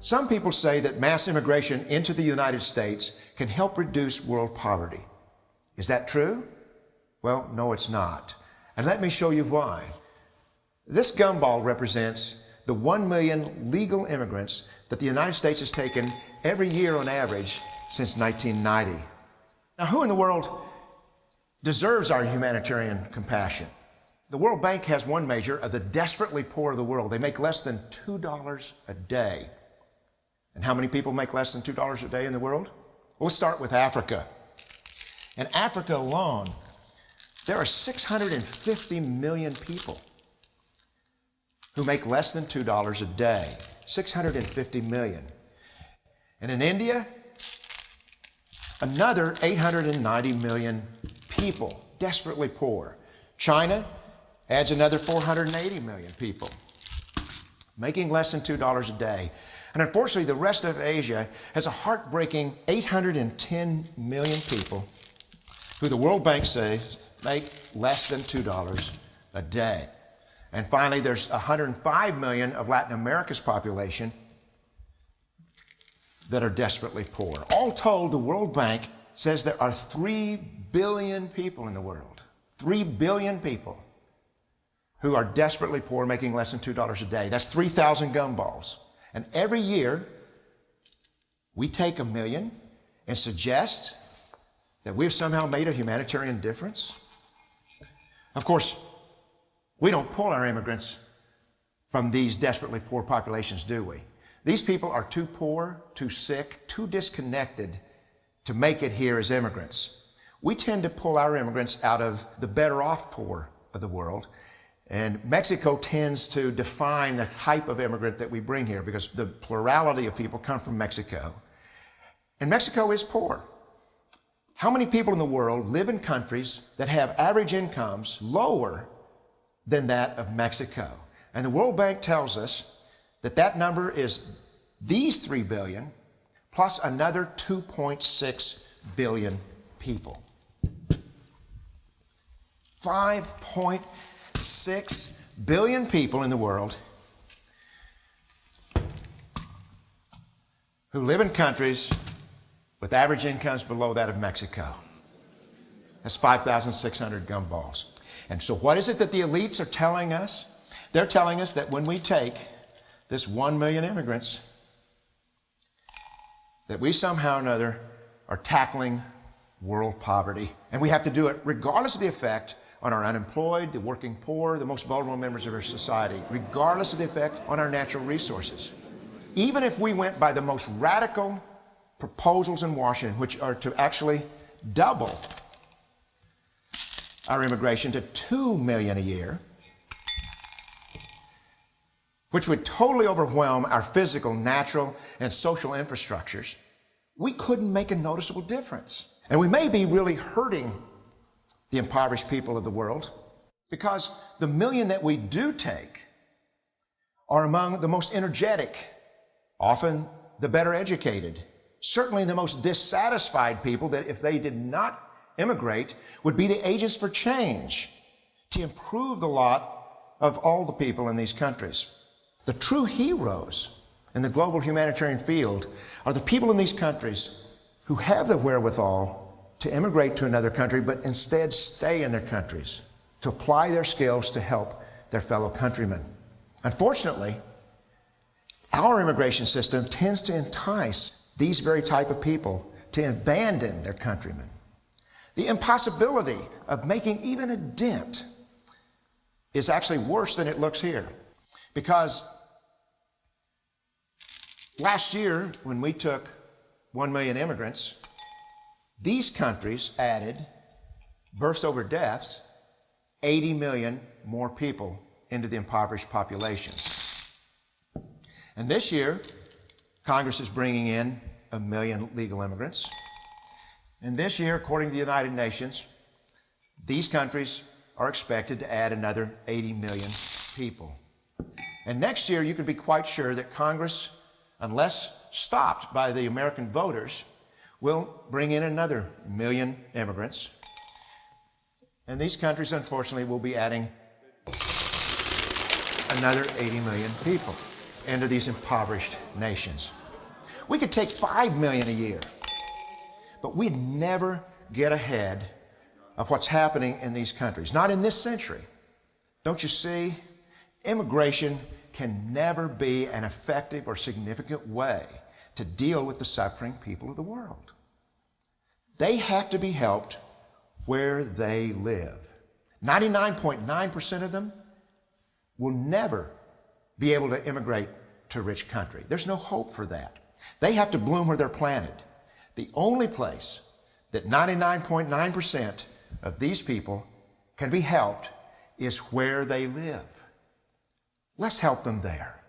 Some people say that mass immigration into the United States can help reduce world poverty. Is that true? Well, no, it's not. And let me show you why. This gumball represents the 1 million legal immigrants that the United States has taken every year on average since 1990. Now, who in the world deserves our humanitarian compassion? The World Bank has one measure of the desperately poor of the world. They make less than $2 a day. And how many people make less than $2 a day in the world? Well, let's start with Africa. In Africa alone, there are 650 million people who make less than $2 a day. 650 million. And in India, another 890 million people, desperately poor. China adds another 480 million people, making less than $2 a day. And unfortunately, the rest of Asia has a heartbreaking 810 million people who the World Bank says make less than $2 a day. And finally, there's 105 million of Latin America's population that are desperately poor. All told, the World Bank says there are 3 billion people in the world, 3 billion people who are desperately poor, making less than $2 a day. That's 3,000 gumballs. And every year, we take 1 million and suggest that we've somehow made a humanitarian difference. Of course, we don't pull our immigrants from these desperately poor populations, do we? These people are too poor, too sick, too disconnected to make it here as immigrants. We tend to pull our immigrants out of the better off poor of the world. And Mexico tends to define the type of immigrant that we bring here because the plurality of people come from Mexico. And Mexico is poor. How many people in the world live in countries that have average incomes lower than that of Mexico? And the World Bank tells us that that number is these 3 billion plus another 2.6 billion people. 5.6 billion people in the world who live in countries with average incomes below that of Mexico. That's 5,600 gumballs. And so what is it that the elites are telling us? They're telling us that when we take this 1 million immigrants, that we somehow or another are tackling world poverty. And we have to do it regardless of the effect on our unemployed, the working poor, the most vulnerable members of our society, regardless of the effect on our natural resources. Even if we went by the most radical proposals in Washington, which are to actually double our immigration to 2 million a year, which would totally overwhelm our physical, natural, and social infrastructures, we couldn't make a noticeable difference. And we may be really hurting the impoverished people of the world because the million that we do take are among the most energetic, often the better educated, certainly the most dissatisfied people that if they did not immigrate would be the agents for change to improve the lot of all the people in these countries. The true heroes in the global humanitarian field are the people in these countries who have the wherewithal to immigrate to another country, but instead stay in their countries, to apply their skills to help their fellow countrymen. Unfortunately, our immigration system tends to entice these very type of people to abandon their countrymen. The impossibility of making even a dent is actually worse than it looks here. Because last year, when we took 1 million immigrants, these countries added, births over deaths, 80 million more people into the impoverished populations. And this year, Congress is bringing in 1 million legal immigrants. And this year, according to the United Nations, these countries are expected to add another 80 million people. And next year, you can be quite sure that Congress, unless stopped by the American voters, will bring in another 1 million immigrants. And these countries, unfortunately, will be adding another 80 million people. into these impoverished nations. We could take 5 million a year, but we'd never get ahead of what's happening in these countries. Not in this century. Don't you see? Immigration can never be an effective or significant way to deal with the suffering people of the world. They have to be helped where they live. 99.9% of them will never be able to immigrate to a rich country. There's no hope for that. They have to bloom where they're planted. The only place that 99.9% of these people can be helped is where they live. Let's help them there.